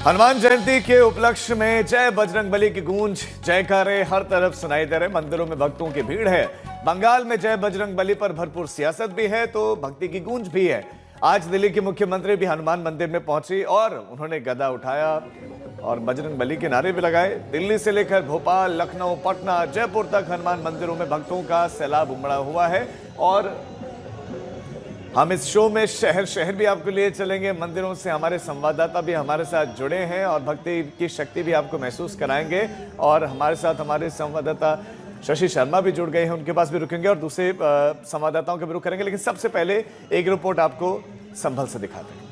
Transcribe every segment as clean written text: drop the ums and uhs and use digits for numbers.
हनुमान जयंती के उपलक्ष्य में जय बजरंगबली की गूंज, जयकारे हर तरफ सुनाई दे रहे। मंदिरों में भक्तों की भीड़ है। बंगाल में जय बजरंगबली पर भरपूर सियासत भी है तो भक्ति की गूंज भी है। आज दिल्ली की मुख्यमंत्री भी हनुमान मंदिर में पहुंची और उन्होंने गदा उठाया और बजरंगबली के नारे भी लगाए। दिल्ली से लेकर भोपाल, लखनऊ, पटना, जयपुर तक हनुमान मंदिरों में भक्तों का सैलाब उमड़ा हुआ है। और हम इस शो में शहर शहर भी आपके लिए चलेंगे। मंदिरों से हमारे संवाददाता भी हमारे साथ जुड़े हैं और भक्ति की शक्ति भी आपको महसूस कराएंगे। और हमारे साथ हमारे संवाददाता शशि शर्मा भी जुड़ गए हैं, उनके पास भी रुकेंगे और दूसरे संवाददाताओं के भी रुक करेंगे। लेकिन सबसे पहले एक रिपोर्ट आपको संभल से दिखाते हैं।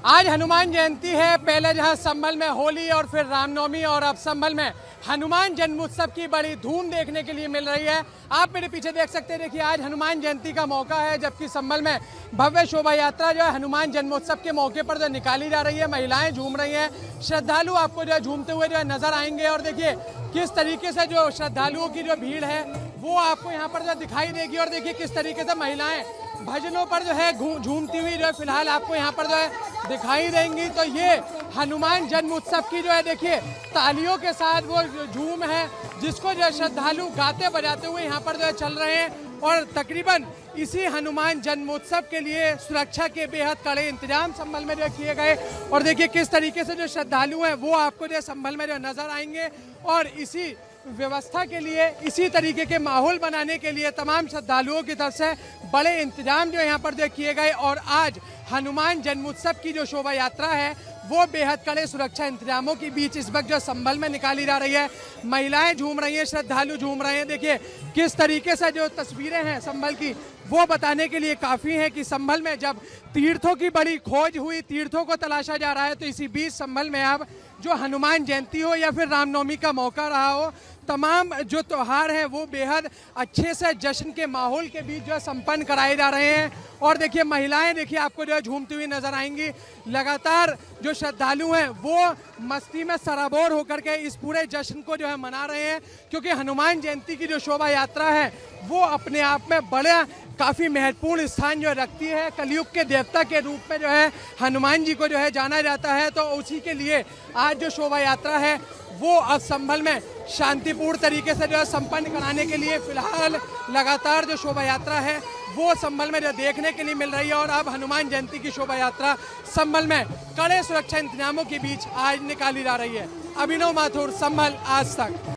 आज हनुमान जयंती है। पहले जहां संभल में होली और फिर रामनवमी और अब संभल में हनुमान जन्मोत्सव की बड़ी धूम देखने के लिए मिल रही है। आप मेरे पीछे देख सकते हैं, देखिए आज हनुमान जयंती का मौका है, जबकि संभल में भव्य शोभा यात्रा जो है हनुमान जन्मोत्सव के मौके पर जो निकाली जा रही है। महिलाएं झूम रही हैं, श्रद्धालु आपको जो है झूमते हुए जो है नजर आएंगे। और देखिए किस तरीके से जो श्रद्धालुओं की जो भीड़ है वो आपको यहाँ पर जो दिखाई देगी। और देखिए किस तरीके से महिलाएं भजनों पर जो है झूमती हुई जो है फिलहाल आपको यहाँ पर जो है दिखाई देंगी। तो ये हनुमान जन्म उत्सव की जो है देखिए तालियों के साथ वो झूम है, जिसको जो है श्रद्धालु गाते बजाते हुए यहाँ पर जो है चल रहे हैं। और तकरीबन इसी हनुमान जन्मोत्सव के लिए सुरक्षा के बेहद कड़े इंतजाम संभल में जो किए गए। और देखिए किस तरीके से जो श्रद्धालु हैं वो आपको जो संभल में जो नजर आएंगे। और इसी व्यवस्था के लिए, इसी तरीके के माहौल बनाने के लिए तमाम श्रद्धालुओं की तरफ से बड़े इंतजाम जो यहाँ पर जो किए गए। और आज हनुमान जन्मोत्सव की जो शोभा यात्रा है वो बेहद कड़े सुरक्षा इंतजामों के बीच इस वक्त जो संभल में निकाली जा रही है। महिलाएं झूम रही हैं, श्रद्धालु झूम रहे हैं। देखिए किस तरीके से जो तस्वीरें हैं संभल की वो बताने के लिए काफ़ी है कि संभल में जब तीर्थों की बड़ी खोज हुई, तीर्थों को तलाशा जा रहा है, तो इसी बीच संभल में अब जो हनुमान जयंती हो या फिर रामनवमी का मौका रहा हो, तमाम जो त्योहार हैं वो बेहद अच्छे से जश्न के माहौल के बीच जो है संपन्न कराए जा रहे हैं। और देखिए महिलाएं देखिए आपको जो है झूमती हुई नजर आएंगी। लगातार जो श्रद्धालु हैं वो मस्ती में सराबोर होकर के इस पूरे जश्न को जो है मना रहे हैं, क्योंकि हनुमान जयंती की जो शोभा यात्रा है वो अपने आप में बड़ा काफ़ी महत्वपूर्ण स्थान जो रखती है। कलयुग के देवता के रूप में जो है हनुमान जी को जो है जाना जाता है। तो उसी के लिए आज जो शोभा यात्रा है वो अब संभल में शांतिपूर्ण तरीके से जो है संपन्न कराने के लिए फिलहाल लगातार जो शोभा यात्रा है वो संभल में जो देखने के लिए मिल रही है। और अब हनुमान जयंती की शोभा यात्रा संभल में कड़े सुरक्षा इंतजामों के बीच आज निकाली जा रही है। अभिनव माथुर, संभल, आज तक।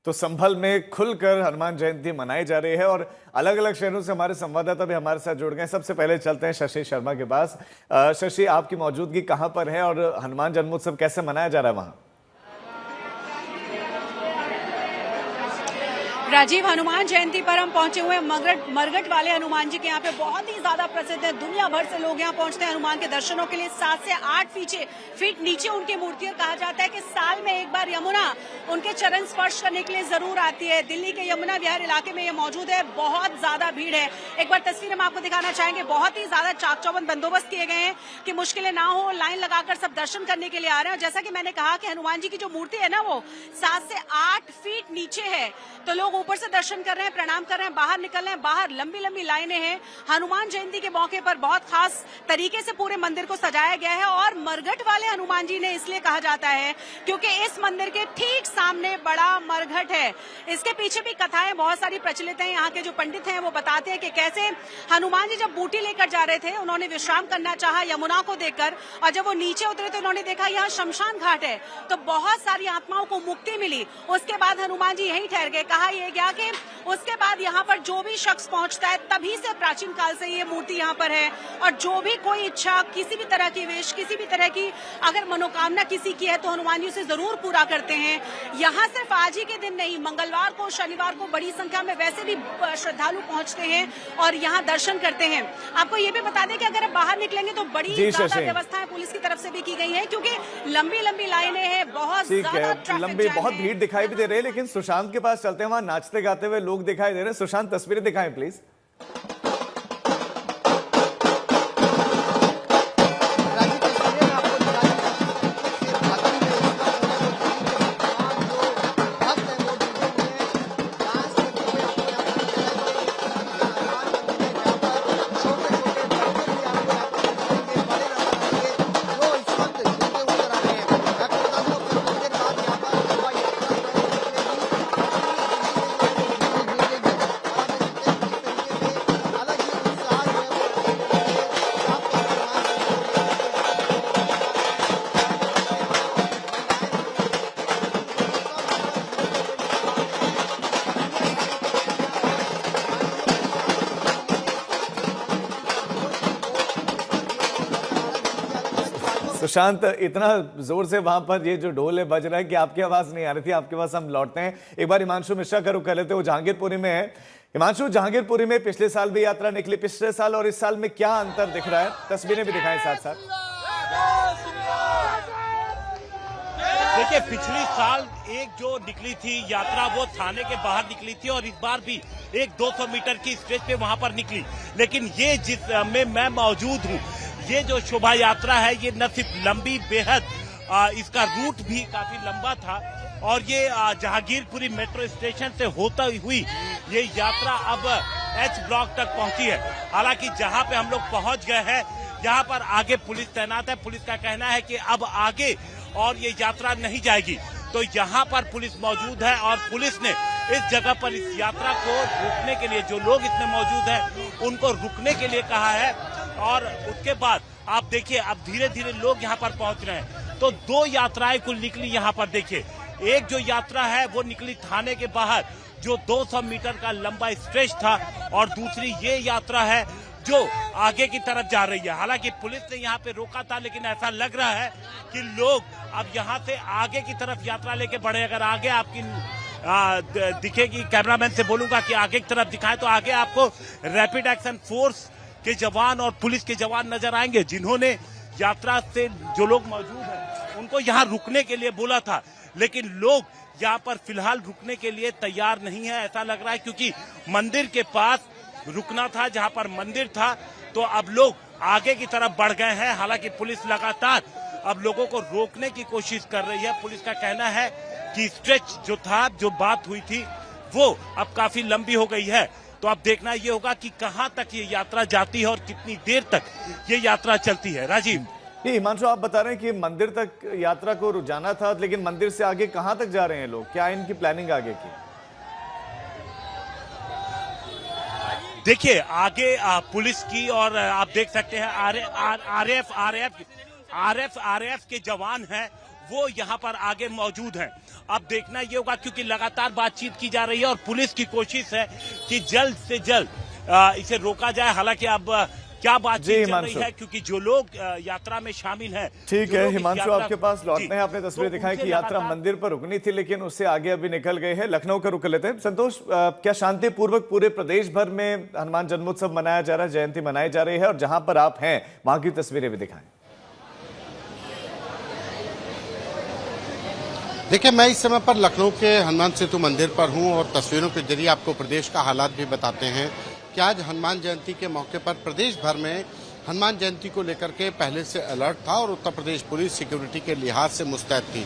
तो संभल में खुलकर हनुमान जयंती मनाई जा रही है और अलग अलग शहरों से हमारे संवाददाता भी हमारे साथ जुड़ गए हैं। सबसे पहले चलते हैं शशि शर्मा के पास। शशि, आपकी मौजूदगी कहां पर है और हनुमान जन्मोत्सव कैसे मनाया जा रहा है वहां? राजीव, हनुमान जयंती पर हम पहुंचे हुए हैं मरघट वाले हनुमान जी के। यहाँ पे बहुत ही ज्यादा प्रसिद्ध है, दुनिया भर से लोग यहाँ पहुंचते हैं हनुमान के दर्शनों के लिए। 7 से 8 फीट नीचे उनकी मूर्ति, और कहा जाता है कि साल में एक बार यमुना उनके चरण स्पर्श करने के लिए जरूर आती है। दिल्ली के यमुना विहार इलाके में ये मौजूद है। बहुत ज्यादा भीड़ है। एक बार तस्वीर हम आपको दिखाना चाहेंगे। बहुत ही ज्यादा चाक चौबंद बंदोबस्त किए गए हैं कि मुश्किलें ना हो, लाइन लगाकर सब दर्शन करने के लिए आ रहे हैं। और जैसा कि मैंने कहा कि हनुमान जी की जो मूर्ति है ना वो 7 से 8 फीट नीचे है, तो लोग ऊपर से दर्शन कर रहे हैं, प्रणाम कर रहे हैं, बाहर निकल रहे हैं। बाहर लंबी लंबी लाइनें हैं। हनुमान जयंती के मौके पर बहुत खास तरीके से पूरे मंदिर को सजाया गया है। और मरघट वाले हनुमान जी ने इसलिए कहा जाता है क्योंकि इस मंदिर के ठीक सामने बड़ा मरघट है। इसके पीछे भी कथाएं बहुत सारी प्रचलित हैं। यहाँ के जो पंडित हैं वो बताते हैं कि कैसे हनुमान जी जब बूटी लेकर जा रहे थे, उन्होंने विश्राम करना चाहा यमुना को देखकर, और जब वो नीचे उतरे तो उन्होंने देखा यहाँ शमशान घाट है, तो बहुत सारी आत्माओं को मुक्ति मिली। उसके बाद हनुमान जी यहीं ठहर गए। कहा यह गया कि उसके बाद यहाँ पर जो भी शख्स पहुंचता है, तभी से प्राचीन काल से ये मूर्ति यहाँ पर है। और जो भी कोई इच्छा, किसी भी तरह की विश, किसी भी तरह की अगर मनोकामना किसी की है तो हनुमान जी उसे जरूर पूरा करते हैं। यहाँ सिर्फ आज ही के दिन नहीं, मंगलवार को, शनिवार को बड़ी संख्या में वैसे भी श्रद्धालु पहुंचते हैं और यहाँ दर्शन करते हैं। आपको ये भी बता दें कि अगर आप बाहर निकलेंगे तो बड़ी ज्यादा व्यवस्थाएं पुलिस की तरफ से भी की गई है, क्योंकि लंबी लंबी लाइनें हैं, बहुत ज्यादा लंबी, बहुत भीड़ दिखाई भी दे रही है। लेकिन सुशांत के पास चलते हैं, वहां नाचते गाते हुए लोग दिखाई दे रहे हैं। सुशांत, तस्वीरें दिखाएं प्लीज। सुशांत, इतना जोर से वहां पर ये जो ढोल है बज रहा है कि आपकी आवाज नहीं आ रही थी। आपके पास हम लौटते हैं, एक बार हिमांशु मिश्रा का रुख कर लेते हैं, वो जहांगीरपुरी में है। हिमांशु, जहांगीरपुरी में पिछले साल भी यात्रा निकली, पिछले साल और इस साल में क्या अंतर दिख रहा है? तस्वीरें भी दिखाएं साथ साथ। देखिए, पिछली साल एक जो निकली थी यात्रा वो थाने के बाहर निकली थी और इस बार भी एक 200 मीटर की स्ट्रेच पे वहां पर निकली। लेकिन ये जिस में मैं मौजूद हूँ, ये जो शोभा यात्रा है ये न सिर्फ लंबी, बेहद इसका रूट भी काफी लंबा था और ये जहांगीरपुरी मेट्रो स्टेशन से होता हुई ये यात्रा अब एच ब्लॉक तक पहुंची है। हालांकि जहां पे हम लोग पहुंच गए हैं, यहाँ पर आगे पुलिस तैनात है। पुलिस का कहना है कि अब आगे और ये यात्रा नहीं जाएगी, तो यहाँ पर पुलिस मौजूद है और पुलिस ने इस जगह पर इस यात्रा को रोकने के लिए, जो लोग इसमें मौजूद हैं उनको रुकने के लिए कहा है। और उसके बाद आप देखिए अब धीरे धीरे लोग यहाँ पर पहुंच रहे हैं। तो 2 यात्राएं कुल निकली यहाँ पर। देखिए, एक जो यात्रा है वो निकली थाने के बाहर, जो 200 मीटर का लंबा स्ट्रेच था, और दूसरी ये यात्रा है जो आगे की तरफ जा रही है। हालांकि पुलिस ने यहाँ पे रोका था, लेकिन ऐसा लग रहा है कि लोग अब यहाँ से आगे की तरफ यात्रा लेके बढ़े। अगर आगे आपकी दिखेगी, कैमरामैन से बोलूंगा कि आगे की तरफ दिखाएं, तो आगे आपको रैपिड एक्शन फोर्स के जवान और पुलिस के जवान नजर आएंगे, जिन्होंने यात्रा से जो लोग मौजूद हैं उनको यहाँ रुकने के लिए बोला था। लेकिन लोग यहाँ पर फिलहाल रुकने के लिए तैयार नहीं है, ऐसा लग रहा है, क्योंकि मंदिर के पास रुकना था, जहां पर मंदिर था, तो अब लोग आगे की तरफ बढ़ गए हैं। हालांकि पुलिस लगातार अब लोगों को रोकने की कोशिश कर रही है। पुलिस का कहना है कि स्ट्रेच जो था, जो बात हुई थी, वो अब काफी लंबी हो गई है। तो अब देखना ये होगा कि कहां तक ये यात्रा जाती है और कितनी देर तक ये यात्रा चलती है। राजीव। हिमांशु, आप बता रहे हैं कि मंदिर तक यात्रा को जाना था, लेकिन मंदिर से आगे कहां तक जा रहे हैं लोग? क्या इनकी प्लानिंग आगे की? देखिए, आगे पुलिस की और आप देख सकते हैं आरएफ के जवान हैं, वो यहाँ पर आगे मौजूद हैं। अब देखना ये होगा, क्योंकि लगातार बातचीत की जा रही है और पुलिस की कोशिश है कि जल्द से जल्द इसे रोका जाए। हालांकि अब क्या बातचीत चल रही है, क्योंकि जो लोग यात्रा में शामिल हैं। ठीक है हिमांशु, आपके पास लौटते हैं। आपने तस्वीरें दिखाई कि यात्रा मंदिर पर रुकनी थी, लेकिन उससे आगे अभी निकल गए हैं। लखनऊ का रुक लेते हैं। संतोष, क्या शांतिपूर्वक पूरे प्रदेश भर में हनुमान जन्मोत्सव मनाया जा रहा है, जयंती मनाई जा रही है, और जहां पर आप हैं वहां की तस्वीरें भी दिखाएं। देखिए, मैं इस समय पर लखनऊ के हनुमान सेतु मंदिर पर हूं और तस्वीरों के जरिए आपको प्रदेश का हालात भी बताते हैं कि आज हनुमान जयंती के मौके पर प्रदेश भर में हनुमान जयंती को लेकर के पहले से अलर्ट था और उत्तर प्रदेश पुलिस सिक्योरिटी के लिहाज से मुस्तैद थी।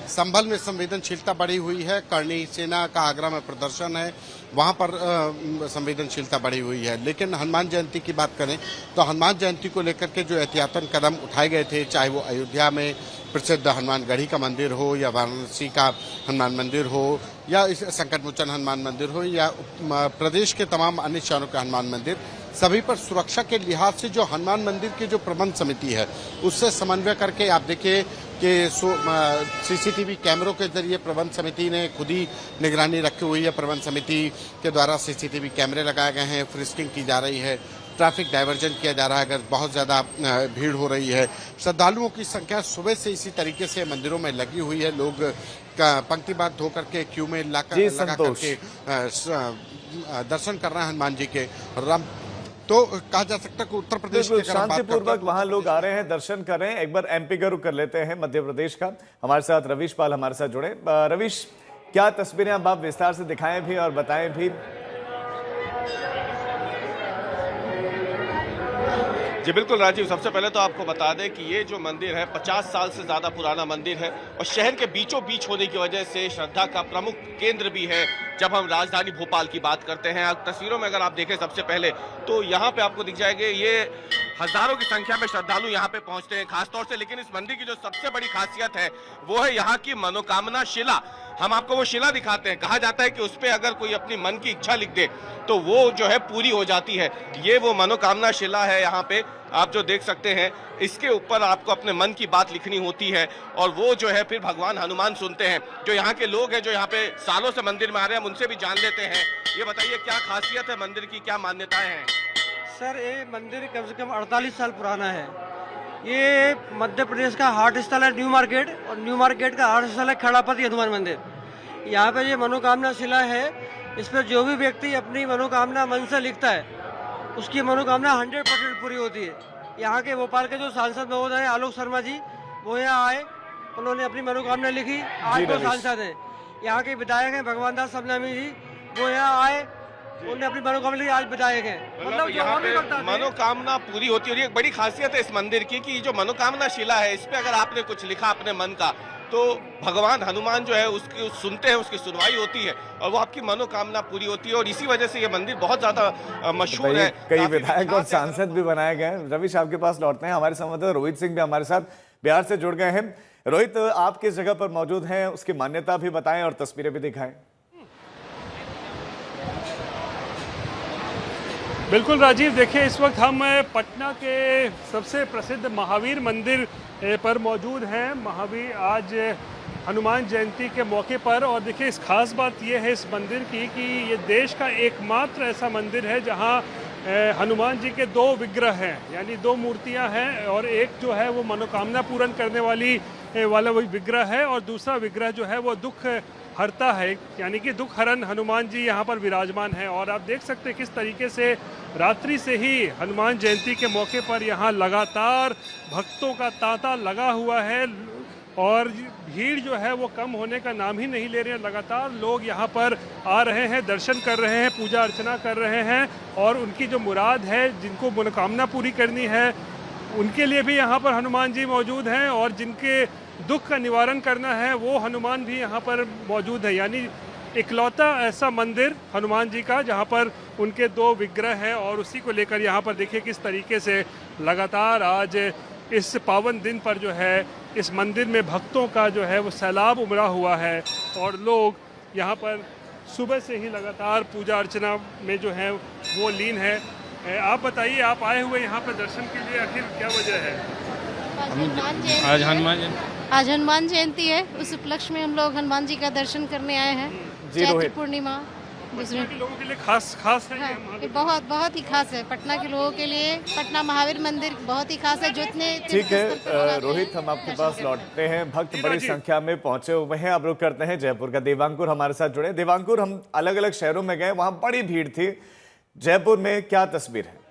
संभल में संवेदनशीलता बढ़ी हुई है, करणी सेना का आगरा में प्रदर्शन है, वहां पर संवेदनशीलता बढ़ी हुई है। लेकिन हनुमान जयंती की बात करें तो हनुमान जयंती को लेकर के जो एहतियातन कदम उठाए गए थे, चाहे वो अयोध्या में प्रसिद्ध हनुमान गढ़ी का मंदिर हो, या वाराणसी का हनुमान मंदिर हो, या इस संकट मोचन हनुमान मंदिर हो, या प्रदेश के तमाम अन्य शहरों के हनुमान मंदिर, सभी पर सुरक्षा के लिहाज से जो हनुमान मंदिर की जो प्रबंध समिति है उससे समन्वय करके आप देखिए कि सीसीटीवी कैमरों के जरिए प्रबंध समिति ने खुद ही निगरानी रखी हुई है। प्रबंध समिति के द्वारा सीसीटीवी कैमरे लगाए गए हैं, फ्रिस्किंग की जा रही है, ट्रैफिक डाइवर्जन किया जा रहा है अगर बहुत ज्यादा भीड़ हो रही है। श्रद्धालुओं की संख्या सुबह से इसी तरीके से मंदिरों में लगी हुई है। लोग पंक्तिबद्ध होकर के क्यू में लगा करके दर्शन कर रहे हैं हनुमान जी के। तो कहा जा सकता है कि उत्तर प्रदेश में शांतिपूर्वक वहां लोग आ रहे हैं, दर्शन कर रहे हैं। एक बार एमपी का रुख कर लेते हैं, मध्य प्रदेश का। हमारे साथ रवीश पाल हमारे साथ जुड़े। रवीश, क्या तस्वीरें अब आप विस्तार से दिखाएं भी और बताएं भी। जी बिल्कुल राजीव, सबसे पहले तो आपको बता दें कि ये जो मंदिर है 50 साल से ज़्यादा पुराना मंदिर है और शहर के बीचों बीच होने की वजह से श्रद्धा का प्रमुख केंद्र भी है जब हम राजधानी भोपाल की बात करते हैं। आप तस्वीरों में अगर आप देखें सबसे पहले तो यहाँ पे आपको दिख जाएंगे ये हजारों की संख्या में श्रद्धालु यहाँ पे पहुंचते हैं खासतौर से। लेकिन इस मंदिर की जो सबसे बड़ी खासियत है वो है यहाँ की मनोकामना शिला। हम आपको वो शिला दिखाते हैं। कहा जाता है कि उस पर अगर कोई अपनी मन की इच्छा लिख दे तो वो जो है पूरी हो जाती है। ये वो मनोकामना शिला है यहाँ पे, आप जो देख सकते हैं। इसके ऊपर आपको अपने मन की बात लिखनी होती है और वो जो है फिर भगवान हनुमान सुनते हैं। जो यहाँ के लोग हैं जो यहाँ पे सालों से मंदिर में आ रहे हैं, हम उनसे भी जान लेते हैं। ये बताइए क्या खासियत है मंदिर की, क्या मान्यताएं हैं? सर, ये मंदिर कम से कम 48 साल पुराना है ये मध्य प्रदेश का हार्ट स्थल है न्यू मार्केट, और न्यू मार्केट का हार्ट स्थल है खड़ापति हनुमान मंदिर। यहाँ पे ये मनोकामना शिला है। इस पर जो भी व्यक्ति अपनी मनोकामना मन से लिखता है उसकी मनोकामना 100% पूरी होती है। यहाँ के भोपाल के जो सांसद महोदय हैं आलोक शर्मा जी, वो यहाँ आए, उन्होंने अपनी मनोकामना लिखी, आज वो सांसद हैं। यहाँ के विधायक हैं भगवान दास सबनामी जी, वो यहाँ आए, उन्होंने अपनी मनोकामना लिखी, आज विधायक हैं। मतलब यहाँ पे मनोकामना पूरी होती है। और ये एक बड़ी खासियत है इस मंदिर की कि जो मनोकामना शिला है, इस पे अगर आपने कुछ लिखा अपने मन का, तो भगवान हनुमान जो है उसकी सुनते हैं, उसकी सुनवाई होती है और वो आपकी मनोकामना पूरी होती है। और इसी वजह से ये मंदिर बहुत ज्यादा मशहूर है। कई विधायक और सांसद भी बनाए गए हैं। रवि, आपके पास लौटते हैं। हमारे संवाददाता रोहित सिंह भी हमारे साथ बिहार से जुड़ गए हैं। रोहित, आप किस जगह पर मौजूद हैं, उसकी मान्यता भी बताएं और तस्वीरें भी दिखाएं। बिल्कुल राजीव, देखिए इस वक्त हम पटना के सबसे प्रसिद्ध महावीर मंदिर पर मौजूद हैं। महावीर आज हनुमान जयंती के मौके पर, और देखिए इस खास बात यह है इस मंदिर की कि ये देश का एकमात्र ऐसा मंदिर है जहां हनुमान जी के 2 विग्रह हैं, यानी 2 मूर्तियां हैं, और एक जो है वो मनोकामना पूर्ण करने वाला वही विग्रह है, और दूसरा विग्रह जो है वो दुख हरता है, यानी कि दुख हरण हनुमान जी यहाँ पर विराजमान हैं। और आप देख सकते हैं किस तरीके से रात्रि से ही हनुमान जयंती के मौके पर यहाँ लगातार भक्तों का तांता लगा हुआ है, और भीड़ जो है वो कम होने का नाम ही नहीं ले रहे हैं। लगातार लोग यहाँ पर आ रहे हैं, दर्शन कर रहे हैं, पूजा अर्चना कर रहे हैं, और उनकी जो मुराद है, जिनको मनोकामना पूरी करनी है, उनके लिए भी यहाँ पर हनुमान जी मौजूद हैं, और जिनके दुख का निवारण करना है वो हनुमान भी यहाँ पर मौजूद है। यानी इकलौता ऐसा मंदिर हनुमान जी का जहाँ पर उनके 2 विग्रह हैं, और उसी को लेकर यहाँ पर देखिए किस तरीके से लगातार आज इस पावन दिन पर जो है इस मंदिर में भक्तों का जो है वो सैलाब उमड़ा हुआ है, और लोग यहाँ पर सुबह से ही लगातार पूजा अर्चना में जो है वो लीन है। आप बताइए, आप आए हुए यहाँ पर दर्शन के लिए, आखिर क्या वजह है? आज हनुमान जयंती है, उस उपलक्ष्य में हम लोग हनुमान जी का दर्शन करने आए हैं। चैत्र पूर्णिमा दूसरे के लोगों के लिए खास है। हाँ, ये बहुत ही खास है। पटना के लोगों के लिए पटना महावीर मंदिर बहुत ही खास है। जितने ठीक है रोहित, हम आपके पास लौटते हैं। भक्त बड़ी संख्या में पहुंचे हुए हैं। अब रुक करते हैं जयपुर का। देवांकुर हमारे साथ जुड़े। देवांकुर, हम अलग अलग शहरों में गए, वहां बड़ी भीड़ थी। जयपुर में क्या तस्वीर है?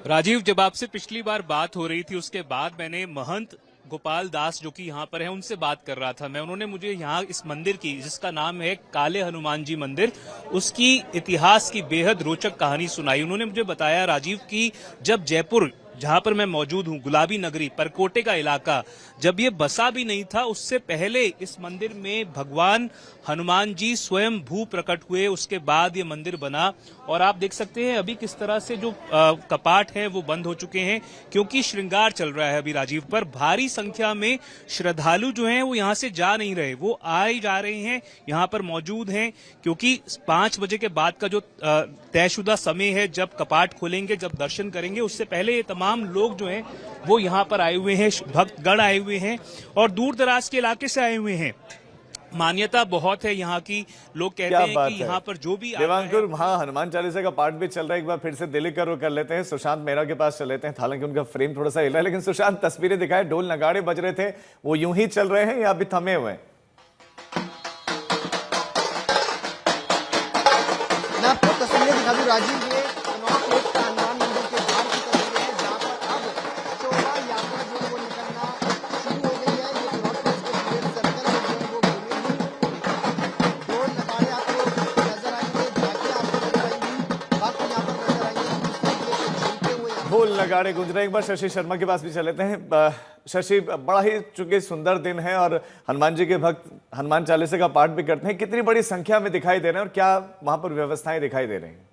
राजीव, जब आपसे पिछली बार बात हो रही थी उसके बाद मैंने महंत गोपाल दास जो कि यहाँ पर है उनसे बात कर रहा था मैं। उन्होंने मुझे यहाँ इस मंदिर की, जिसका नाम है काले हनुमान जी मंदिर, उसकी इतिहास की बेहद रोचक कहानी सुनाई। उन्होंने मुझे बताया राजीव कि जब जयपुर, जहां पर मैं मौजूद हूं, गुलाबी नगरी, परकोटे का इलाका, जब ये बसा भी नहीं था, उससे पहले इस मंदिर में भगवान हनुमान जी स्वयं भू प्रकट हुए, उसके बाद ये मंदिर बना। और आप देख सकते हैं अभी किस तरह से जो कपाट हैं वो बंद हो चुके हैं, क्योंकि श्रृंगार चल रहा है अभी राजीव पर। भारी संख्या में श्रद्धालु जो हैं वो यहाँ से जा नहीं रहे, वो आए जा रहे हैं, यहाँ पर मौजूद हैं, क्योंकि 5 बजे के बाद का जो तयशुदा समय है, जब कपाट खोलेंगे, जब दर्शन करेंगे, उससे पहले ये तमाम लोग जो हैं वो यहाँ पर आए हुए हैं, भक्तगण आए हुए हैं और दूर दराज के इलाके से आए हुए हैं। मान्यता बहुत है यहाँ की, लोग कहते हैं कि यहाँ पर जो भी देवांकुर, वहाँ हनुमान चालीसा का पाठ भी चल रहा है। एक बार फिर से दिल्ली का रुख कर लेते हैं, सुशांत मेहरा के पास चल लेते हैं। हालांकि उनका फ्रेम थोड़ा सा हिल रहा है, लेकिन सुशांत, तस्वीरें दिखाए, ढोल नगाड़े बज रहे थे, वो यूं ही चल रहे हैं या अभी थमे हुए हैं? मैं आपको तस्वीरें दिखा दूं राजीव, ये नॉर्थ ईस्ट का हनुमान मंदिर के बाहर की तस्वीरें हैं, जहाँ पर अब शोभा यात्रा जो है वो निकलना शुरू हो गई है। ये नॉर्थ ईस्ट के पूरे सर्कल में जो है वो घूमेगी। ढोल नगाड़े आपको नजर आएंगे, झांकियां आपको नजर आएंगी, भक्त यहाँ पर नजर आएंगे, ढोल नगाड़े गूंज रहे। एक बार शशि शर्मा के पास भी चल लेते हैं। शशि, बड़ा ही चूंकि सुंदर दिन है और हनुमान जी के भक्त हनुमान चालीसा का पाठ भी करते हैं, कितनी बड़ी संख्या में दिखाई दे रहे हैं और क्या वहां पर व्यवस्थाएं दिखाई दे रही हैं?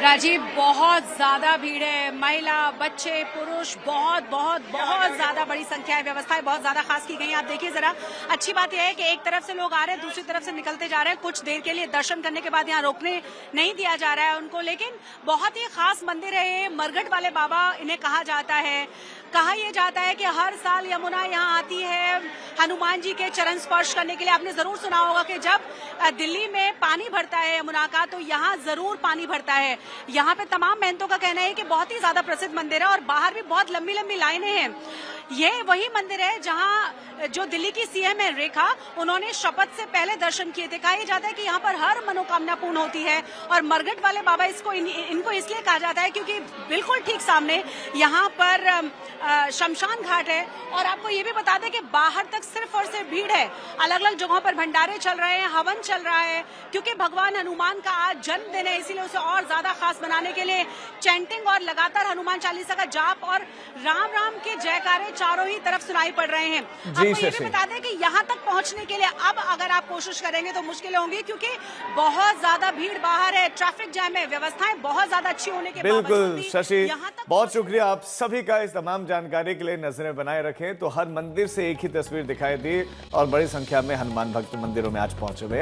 राजीव, बहुत ज्यादा भीड़ है, महिला, बच्चे, पुरुष, बहुत ज्यादा बड़ी संख्या है। व्यवस्थाएं बहुत ज्यादा खास की गई हैं। आप देखिए जरा, अच्छी बात यह है कि एक तरफ से लोग आ रहे हैं, दूसरी तरफ से निकलते जा रहे हैं। कुछ देर के लिए दर्शन करने के बाद यहाँ रोकने नहीं दिया जा रहा है उनको, लेकिन बहुत ही खास मंदिर है ये। मरघट वाले बाबा इन्हें कहा जाता है। कहा यह जाता है कि हर साल यमुना यहाँ आती है हनुमान जी के चरण स्पर्श करने के लिए। आपने जरूर सुना होगा कि जब दिल्ली में पानी भरता है यमुना का, तो यहाँ जरूर पानी भरता है। यहाँ पे तमाम महंतों का कहना है कि बहुत ही ज्यादा प्रसिद्ध मंदिर है और बाहर भी बहुत लंबी लंबी लाइनें हैं। ये वही मंदिर है जहाँ जो दिल्ली की सीएम है रेखा, उन्होंने शपथ से पहले दर्शन किए थे। कहा जाता है कि यहाँ पर हर मनोकामना पूर्ण होती है। और मरघट वाले बाबा इनको इसलिए कहा जाता है क्योंकि बिल्कुल ठीक सामने यहाँ पर शमशान घाट है। और आपको ये भी बता दें कि बाहर तक सिर्फ और सिर्फ भीड़ है। अलग अलग जगहों पर भंडारे चल रहे हैं, हवन चल रहा है, क्योंकि भगवान हनुमान का आज जन्मदिन है, इसीलिए उसे और ज्यादा खास बनाने के लिए चैंटिंग और लगातार हनुमान चालीसा का जाप और राम राम के जयकारे चारों ही तरफ सुनाई पड़ रहे हैं। आपको ये भी बता दें कि यहाँ तक पहुँचने के लिए अब अगर आप कोशिश करेंगे तो मुश्किलें होंगी, क्योंकि बहुत ज्यादा भीड़ बाहर है, ट्रैफिक जैम है। व्यवस्थाएं बहुत ज्यादा अच्छी होने के बिल्कुल शशि, बहुत शुक्रिया आप सभी का इस तमाम जानकारी के लिए। नजरें बनाए रखें तो हर मंदिर से एक ही तस्वीर दिखाई दी और बड़ी संख्या में हनुमान भक्त मंदिरों में आज पहुंचे हुए।